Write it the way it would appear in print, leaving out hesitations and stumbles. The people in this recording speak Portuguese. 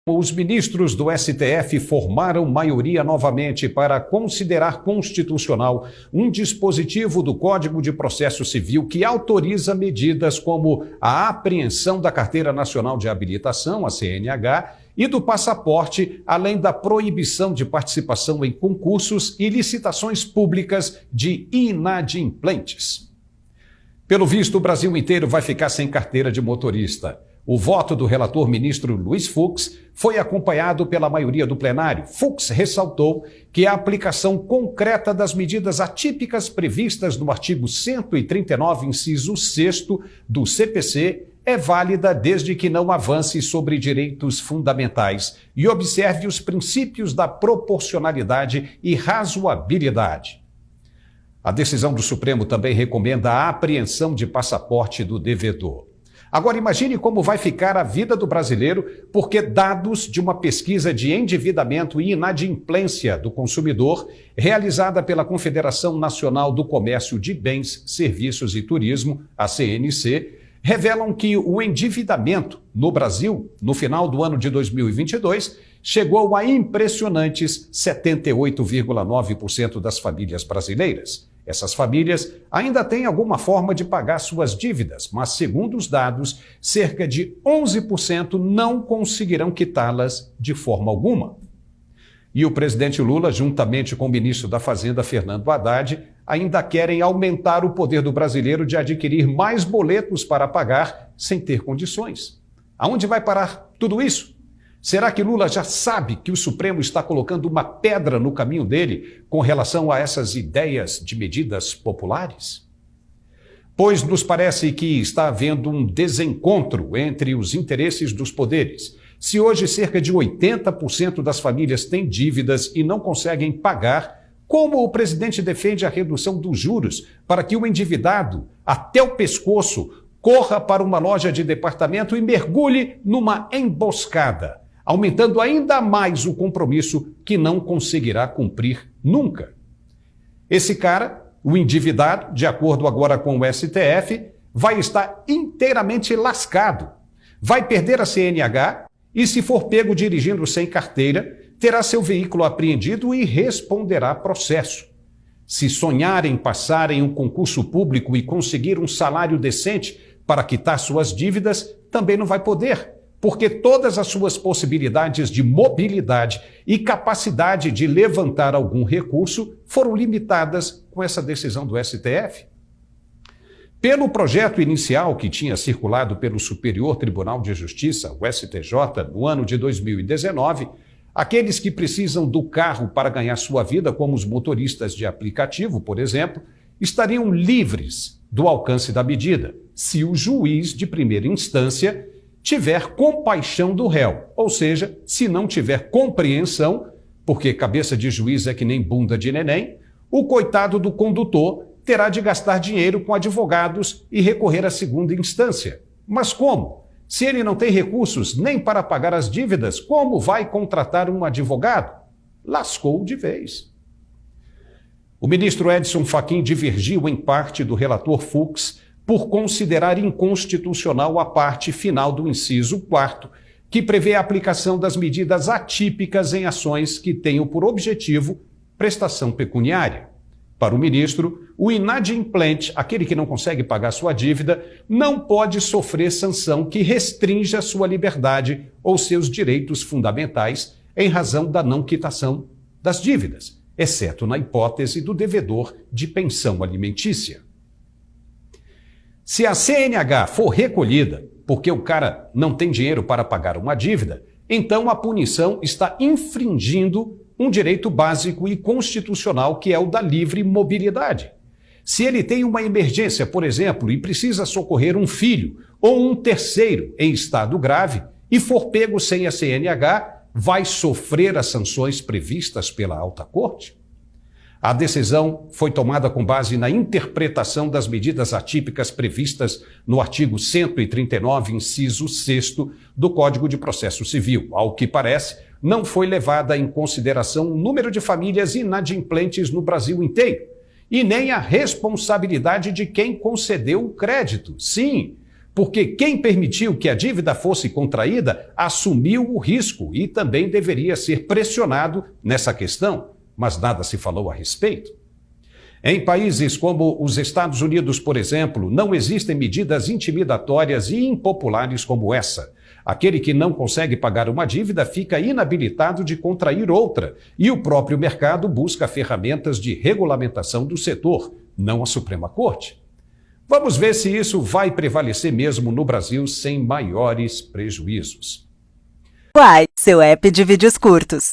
Os ministros do STF formaram maioria novamente para considerar constitucional um dispositivo do Código de Processo Civil que autoriza medidas como a apreensão da Carteira Nacional de Habilitação, a CNH, e do passaporte, além da proibição de participação em concursos e licitações públicas de inadimplentes. Pelo visto, o Brasil inteiro vai ficar sem carteira de motorista. O voto do relator ministro Luiz Fux foi acompanhado pela maioria do plenário. Fux ressaltou que a aplicação concreta das medidas atípicas previstas no artigo 139, inciso 6º do CPC é válida desde que não avance sobre direitos fundamentais e observe os princípios da proporcionalidade e razoabilidade. A decisão do Supremo também recomenda a apreensão de passaporte do devedor. Agora imagine como vai ficar a vida do brasileiro, porque dados de uma pesquisa de endividamento e inadimplência do consumidor, realizada pela Confederação Nacional do Comércio de Bens, Serviços e Turismo, a CNC, revelam que o endividamento no Brasil, no final do ano de 2022, chegou a impressionantes 78,9% das famílias brasileiras. Essas famílias ainda têm alguma forma de pagar suas dívidas, mas, segundo os dados, cerca de 11% não conseguirão quitá-las de forma alguma. E o presidente Lula, juntamente com o ministro da Fazenda, Fernando Haddad, ainda querem aumentar o poder do brasileiro de adquirir mais boletos para pagar sem ter condições. Aonde vai parar tudo isso? Será que Lula já sabe que o Supremo está colocando uma pedra no caminho dele com relação a essas ideias de medidas populares? Pois nos parece que está havendo um desencontro entre os interesses dos poderes. Se hoje cerca de 80% das famílias têm dívidas e não conseguem pagar, como o presidente defende a redução dos juros para que o endividado, até o pescoço, corra para uma loja de departamento e mergulhe numa emboscada, aumentando ainda mais o compromisso que não conseguirá cumprir nunca? Esse cara, o endividado, de acordo agora com o STF, vai estar inteiramente lascado. Vai perder a CNH e, se for pego dirigindo sem carteira, terá seu veículo apreendido e responderá processo. Se sonhar em passar em um concurso público e conseguir um salário decente para quitar suas dívidas, também não vai poder, porque todas as suas possibilidades de mobilidade e capacidade de levantar algum recurso foram limitadas com essa decisão do STF. Pelo projeto inicial que tinha circulado pelo Superior Tribunal de Justiça, o STJ, no ano de 2019, aqueles que precisam do carro para ganhar sua vida, como os motoristas de aplicativo, por exemplo, estariam livres do alcance da medida, se o juiz de primeira instância tiver compaixão do réu, ou seja, se não tiver compreensão, porque cabeça de juiz é que nem bunda de neném, o coitado do condutor terá de gastar dinheiro com advogados e recorrer à segunda instância. Mas como? Se ele não tem recursos nem para pagar as dívidas, como vai contratar um advogado? Lascou de vez. O ministro Edson Fachin divergiu em parte do relator Fux por considerar inconstitucional a parte final do inciso 4º, que prevê a aplicação das medidas atípicas em ações que tenham por objetivo prestação pecuniária. Para o ministro, o inadimplente, aquele que não consegue pagar sua dívida, não pode sofrer sanção que restrinja sua liberdade ou seus direitos fundamentais em razão da não quitação das dívidas, exceto na hipótese do devedor de pensão alimentícia. Se a CNH for recolhida porque o cara não tem dinheiro para pagar uma dívida, então a punição está infringindo um direito básico e constitucional que é o da livre mobilidade. Se ele tem uma emergência, por exemplo, e precisa socorrer um filho ou um terceiro em estado grave e for pego sem a CNH, vai sofrer as sanções previstas pela Alta Corte? A decisão foi tomada com base na interpretação das medidas atípicas previstas no artigo 139, inciso 6º do Código de Processo Civil. Ao que parece, não foi levada em consideração o número de famílias inadimplentes no Brasil inteiro, e nem a responsabilidade de quem concedeu o crédito. Sim, porque quem permitiu que a dívida fosse contraída assumiu o risco e também deveria ser pressionado nessa questão, mas nada se falou a respeito. Em países como os Estados Unidos, por exemplo, não existem medidas intimidatórias e impopulares como essa. Aquele que não consegue pagar uma dívida fica inabilitado de contrair outra, e o próprio mercado busca ferramentas de regulamentação do setor, não a Suprema Corte. Vamos ver se isso vai prevalecer mesmo no Brasil sem maiores prejuízos. Uai, seu app de vídeos curtos.